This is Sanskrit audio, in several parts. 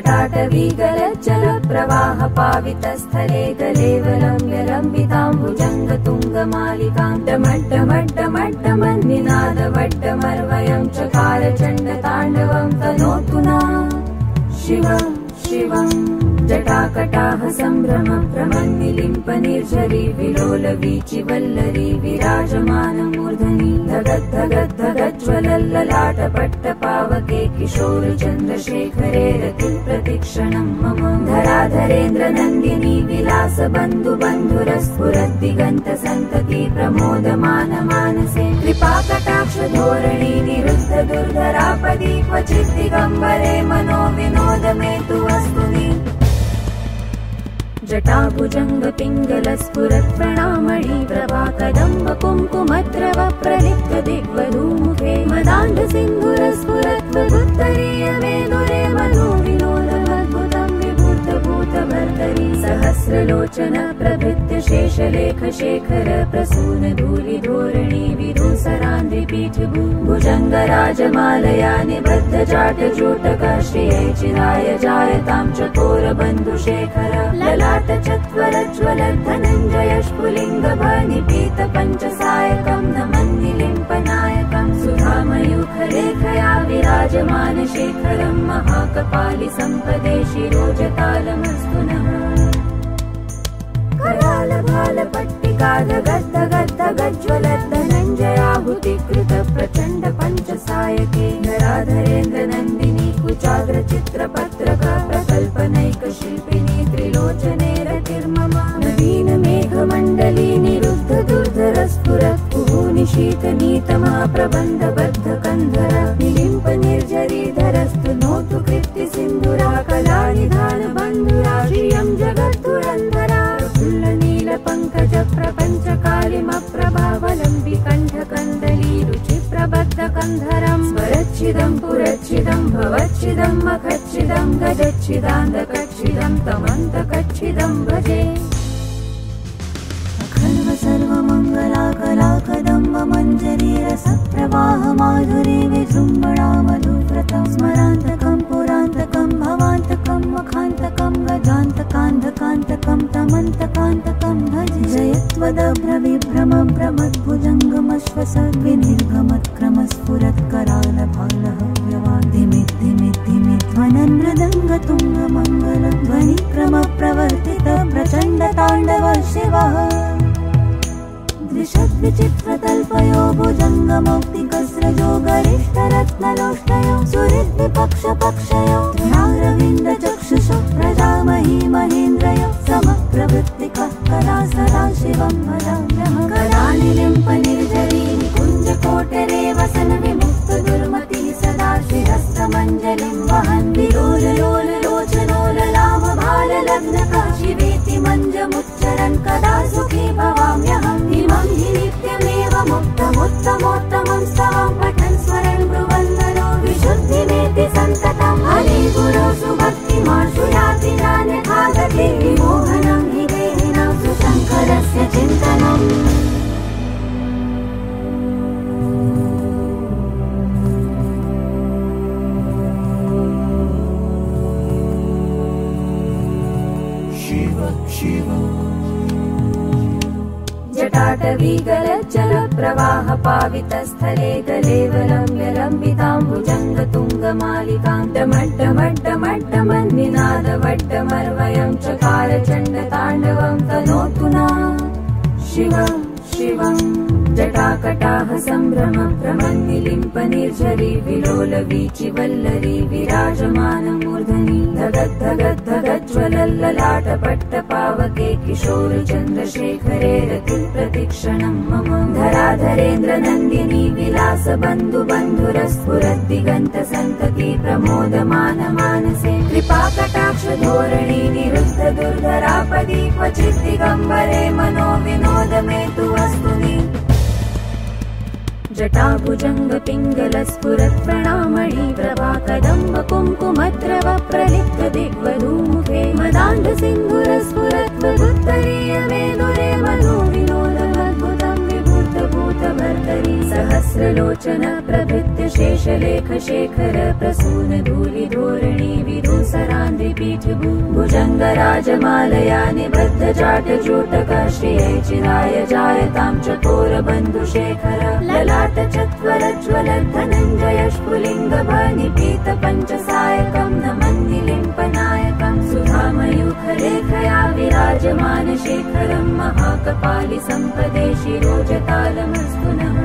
जटाटवी गलज्जल प्रवाह पावितस्थले गलेवलम्ब्यलम्बिताम्बुजङ्गतुङ्गमालिकां डमड्डमड्डमड्डमन्निनादवड्डमर्वयं चकार चण्डताण्डवं तनोतु नः शिवं शिवं। जटाकटाह सम्भ्रम भ्रमन्निलिम्प निर्झरी विलोलवीचिवल्लरी विराजमानमूर्धनि धगद्धगद्धगज्ज्वलल्ललाटपट्टपावके किशोरचन्द्रशेखरे रतिप्रतिक्षणं मम धराधरेन्द्र नन्दिनी विलास बन्धुरस्फुरद्दिगन्तसन्तति प्रमोदमानमानसे कृपाकटाक्ष धोरणी निरुद्ध दुर्धरापदी क्वचित् दिगम्बरे मनो विनोदमेतु वस्तुनि जटाभुजङ्ग पिङ्गल स्फुरत् प्रणामणि प्रभा कदम्ब कुङ्कुमद्रव प्रलिप्त दिग्वधूमुखे मदान्ध सिन्धुर स्फुरत् वधुत्तरीय मेदुरे मनो विनोदमद्भुतं विभूतभूतभर्तरि सहस्रलोचन प्रभृत्य शेषलेख शेखर प्रसून धूलि धोरणी विधुसरान्द्रिपीठ भुजङ्गराजमालया निबद्ध जाटजूटक श्रिये चिराय जायतां चकोर बन्धुशेखर ललाट चत्वरज्वलद्धनञ्जय स्फुलिङ्गभनिपीत पञ्चसायकं नमन्निलिम्पनायकं सुधामयूखलेखया विराजमान शेखरं महाकपालि सम्पदे शिरोजतालमस्तु नः करालभालपट्टिकाधगद्धगद्धगज्ज्वलद्धनञ्जयाहुतिकृत प्रचण्ड पञ्चसायके धराधरेन्द्र नन्दिनी कुचाग्र चित्रपत्रक प्रकल्पनैकशिल्पिनी त्रिलोचने रतिर्मम नवीन मेघमण्डली निरुद्ध दुर्धर स्फुरत् कुहूनिशीतनीतमा प्रबन्धबद्ध कन्धर निलिम्प निर्झरीधरस्तु नोतु कृत्ति सिन्धुरा कलानिधान बन्धुरा श्रियं जगद्धुरन्धरा नीलपङ्कज प्रपञ्च कालिमप्रभावलम्बि कण्ठकन्दली रुचिप्रबद्ध कन्धरं स्वरच्छिदं पुरच्छिदं भवच्छिदं मखच्छिदं गजच्छिदान्धकच्छिदं तमन्तकच्छिदं भजे अखर्व सर्वमङ्गला कलाकदम्ब मञ्जरी रसप्रवाह माधुरी विजृम्भणा मधुव्रतं स्मरान्तकं पुरान्तकं भवान्तकं मखान्तकं गजान्तकान्धकान्तकं तमन्तकान्तकं भज जयत्वदभ्रविभ्रम भ्रमद्भुजङ्गमश्वसद्विनिर्गमत्क्रमस्फुरत्करालभालः व्यवाधिमिद्धिमिद्धिमिध्वनन् मृदङ्गतुङ्गमङ्गलं ध्वनिक्रमप्रवर्तित प्रचण्डताण्डव शिवः द्विषद्विचित्रतल्पयो भुजङ्गमौक्तिकस्रजो गरिष्ठरत्नलोष्टयो सुहृद्विपक्षपक्षयो ध्यारविन्दचक्षुषो प्रजामही महेन्द्रयो समप्रवृत्तिकः कदा सदा शिवं भजाम्यः कलानिलिम्प निर्झरी निकुञ्जकोटरे वसन विमुक्त दुर्मतिः सदा शिरस्तमञ्जलिं वहन् विलोललोललोचनोललामभाललग्नकः शिवेति मञ्जमुच्चरन् कदा सुखी भवाम्यहम् इमं हि नित्यमेव मुक्तमुत्तमोत्तमं स्तवं पठन् स्मरन् ब्रुवन्नरो विशुद्धिमेति सन्ततं हरि गुरो सुभक्तिमाशु याति नान्यथागते विमोहनं हि देहिनां सुशङ्करस्य चिन्तनम् जटाटवी गलज्जल प्रवाह पावितस्थले गलेवलम्ब्यलम्बिताम्बुजङ्गतुङ्गमालिकां डमड्डमड्डमड्डमन्निनादवड्डमर्वयं चकार चण्डताण्डवं तनोतु नः शिवं शिवं। जटाकटाह सम्भ्रम भ्रमन्निलिम्प निर्झरी विलोलवीचिवल्लरी विराजमानमूर्धनि धगद्धगद्धगज्ज्वलल्ललाटपट्टपावके किशोरचन्द्रशेखरे रतिप्रतिक्षणं मम धराधरेन्द्र नन्दिनी विलास बन्धुरस्फुरद्दिगन्तसन्तति प्रमोदमानमानसे कृपाकटाक्ष धोरणी निरुद्ध दुर्धरापदी क्वचित् दिगम्बरे मनो विनोदमेतु वस्तुनि जटाभुजङ्ग पिङ्गल स्फुरत् प्रणामणि प्रभा कदम्ब कुङ्कुमद्रव प्रलिप्त दिग्वधूमुखे मदान्ध सिन्धुर स्फुरत् वधुत्तरीय मेदुरे मनो विनोदमद्भुतं विभूतभूतभर्तरि सहस्रलोचन प्रभृत्य शेषलेख शेखर प्रसून धूलि धोरणी विधुसरान्द्रि भुजङ्गराजमालया निबद्धजाटजूटकश्रिये चिराय जायतां चकोरबन्धुशेखर ललाटचत्वरज्वलद्धनञ्जयस्फुलिङ्गभनिपीतपञ्चसायकं नमन्निलिम्पनायकं सुधामयूखलेखया विराजमानशेखरं महाकपालिसम्पदे शिरोजतालमस्तु नः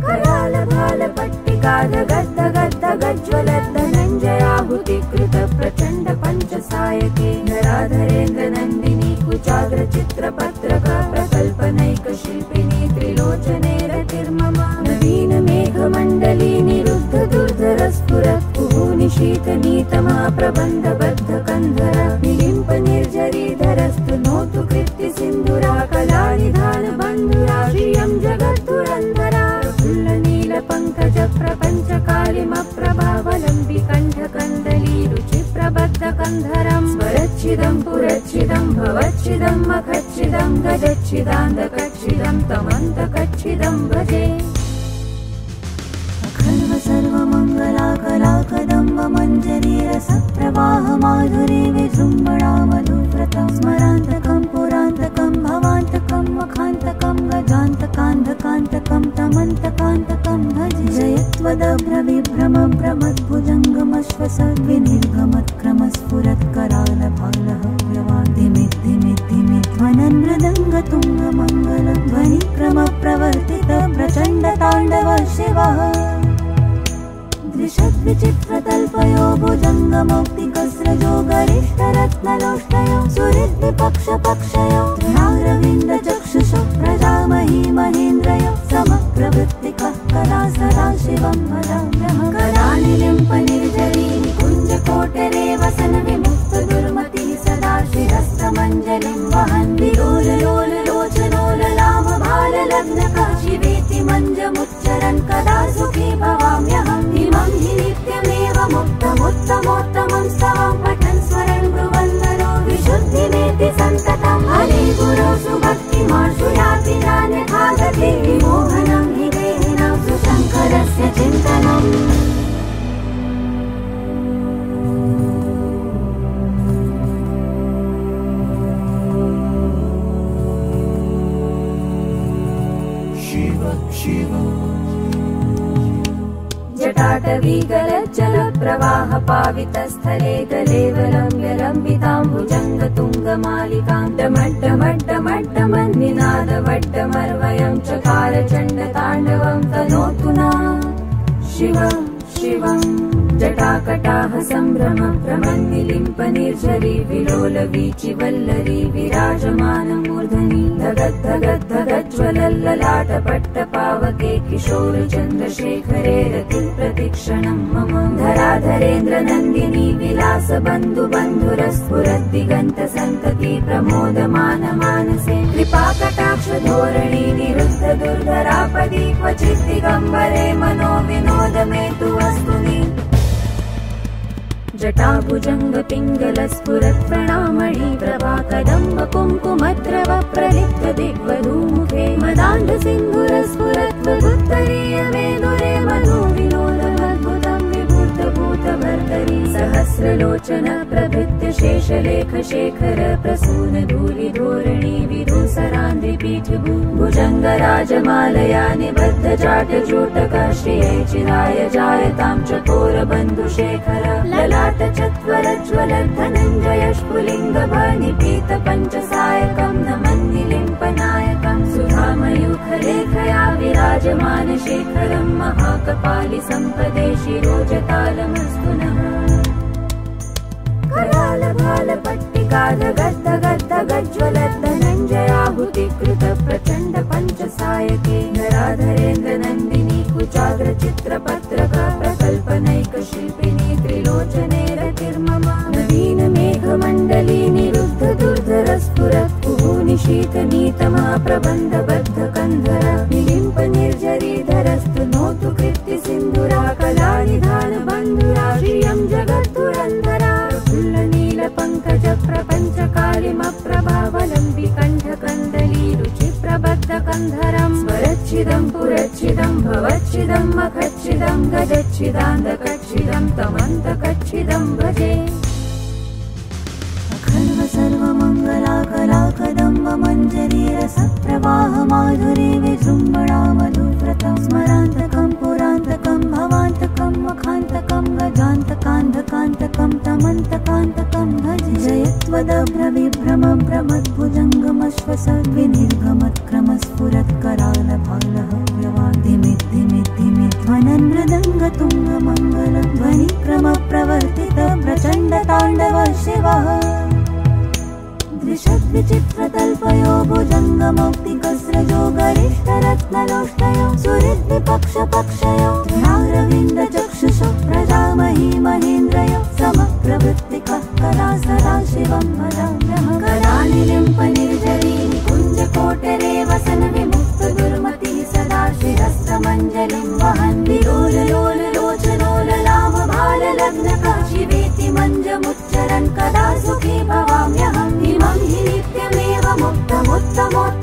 करालभालपट्टिकाधगद्धगद्धगज्ज्वलद्धनञ्जयाहुतिकृत प्रचण्ड पञ्चसायके धराधरेन्द्रनन्दिनी कुचाग्रचित्रपत्रक प्रकल्पनैकशिल्पिनी त्रिलोचने रतिर्मम नवीनमेघमण्डली निरुद्ध दुर्धरस्फुरत् कुहूनिशीतनीतमा प्रबन्धबद्धकन्धर निलिम्प निर्झरीधरस्तु नोतु कृत्तिसिन्धुरा कलानिधानबन्धुरा श्रियं जगद्धुरन्धरा नीलपङ्कज प्रपञ्चकालिमप्रभावलम्बि कण्ठकन्दली रुचिप्रबद्धकन्धरं स्वरच्छिदं पुरच्छिदं भवच्छिदं मखच्छिदं गजच्छिदान्दकच्छिदं तमन्तकच्छिदं भजे अखर्व सर्वमङ्गला कलाकदम्ब मञ्जरी रसप्रवाह माधुरी विजृम्भणा मधुव्रतं स्मरान्तकं पुरान्तकं भवान्तकं मखान्तकं गजान्तकान्धकान्तकं तमन्तकान्तकं भज जयत्वदभ्रविभ्रमभ्रमद्भुजङ्गमश्वसद्विनिर्गमत्क्रमस्फुरत्करालभालः व्यवान् धिमिद्धिमिद्धिमिध्वनन् मृदङ्गतुङ्गमङ्गलं ध्वनिक्रमप्रवर्तित प्रचण्डताण्डव शिवः दृशद्विचित्रतल्पयो भुजङ्गमौक्तिकस्रजो गरिष्ठरत्नलोष्टयो सुहृद्विपक्षपक्षयो ध्यारविन्दचक्षुषो प्रजामही महेन्द्रयो समप्रवृत्तिकः कदा सदा शिवं वदाम्यहं कलानिलिम्पनिर्झरी निकुञ्जकोटरे वसन विमुक्तदुर्मतिः सदा शिरस्तमञ्जलिं वहन् विलोललोललोचनोललामभाललग्नकः शिवेति मञ्जमुच्चरन् कदा सुखी भवाम्यहम् इमं हि नित्यमेव मुक्तमुत्तमोत्तमं स्तवं पठन् स्वरन् ब्रुवन्नरो विशुद्धिमेति सन्ततं हरे गुरो सुभक्तिमाशु याति नान्यथागते विमोहनं हि देहिनां सुशङ्करस्य चिन्तनम् जटाटवीगलज्जलप्रवाहपावितस्थले गलेवलं व्यलम्बितां भुजङ्गतुङ्गमालिकां डमड्डमड्डमड्डमन्निनादवड्डमर्वयं चकारचण्डताण्डवं तनोतु नः शिवं शिवं जटाकटाह सम्भ्रम भ्रमन्निलिम्पनिर्झरी विलोलवीचिवल्लरी विराजमानमूर्धनि धगद्धगद्धगज्ज्वलल्ललाटपट्टपावके किशोरचन्द्रशेखरे रतिप्रतिक्षणं मम धराधरेन्द्रनन्दिनी विलासबन्धुबन्धुरस्फुरद्दिगन्तसन्तति प्रमोदमानमानसे कृपाकटाक्षधोरणी निरुद्ध दुर्धरापदी क्वचित् दिगम्बरे मनोविनोदमेतु वस्तुनि जटाभुजङ्गपिङ्गलस्फुरत्प्रणामणि प्रभाकदम्ब कुङ्कुमद्रव प्रलिप्त दिग्वधूमुखे मदान्धसिन्धुरस्फुरत्वदुत्तरीयमेदुरे मनोविनोदमद्भुतं विभूतभूतभर्तरी सहस्रलोचन प्रभृत्य शेषलेखशेखर प्रसूनधूलिधोरणी विधूसरान्ध्रिपीठभू भुजङ्गराजमालया निबद्धजाटजूटकश्रिये चिराय जायतां चकोरबन्धुशेखर ललाटचत्वरज्वलद्धनञ्जयस्फुलिङ्गभनिपीतपञ्चसायकं नमन्निलिम्पनायकं सुधामयूखलेखया विराजमानशेखरं महाकपालिसम्पदे शिरोजतालमस्तु नः करालभालपट्टिकाधगद्धगद्धगज्ज्वलद्धनञ्जयाहुतिकृत प्रचण्ड पञ्चसायके धराधरेन्द्रनन्दिनी कुचाग्रचित्रपत्रक प्रकल्पनैकशिल्पिनी त्रिलोचने रतिर्मम नवीनमेघमण्डली निरुद्ध दुर्धरस्फुरत् कुहूनिशीतनीतमा प्रबन्धबद्धकन्धर निलिम्प निर्झरीधरस्तु नोतु कृत्तिसिन्धुरा कलानिधानबन्धुरा श्रियं जगद्धुरन्धरा नीलपङ्कज प्रपञ्चकालिमप्रभावलम्बि कण्ठकन्दली रुचिप्रबद्धकन्धरं स्वरच्छिदं पुरच्छिदं भवच्छिदं मखच्छिदं गजच्छिदान्दकच्छिदं तमन्तकच्छिदं भजे रसप्रवाह माधुरी विजृम्भणा मधुव्रतं स्मरान्तकं पुरान्तकं भवान्तकं मखान्तकं गजान्तकान्धकान्तकं तमन्तकान्तकं भज जयत्वदभ्रविभ्रमभ्रमद्भुजङ्गमश्वसद्विनिर्गमत्क्रमस्फुरत्करालभालः व्यवान्धिमिद्धिमिध्वनन् मृदङ्गतुङ्गमङ्गलं ध्वनिक्रमप्रवर्तित प्रचण्डताण्डव शिवः द्विषद्विचित्रतल्पयो भुजङ्गमौक्तिकस्रजो गरिष्ठरत्नलोष्टयो सुहृद्विपक्षपक्षयो ध्यारविन्दचक्षुषो प्रजामही महेन्द्रयो समप्रवृत्तिकः कदा सदा शिवं भजाम्यहं कदानिलिम्पनिर्झरीं कुञ्जकोटरे वसन विमुक्तदुर्मतिः सदा शिरस्तमञ्जलिं वहन् विलोललोललोचनोललामभाललग्नकः शिवेति मञ्जमुच्चरन् कदा सुखी भवाम्यहम् इमं हि नित्यमेव मुक्तमुत्तमोत्तमम्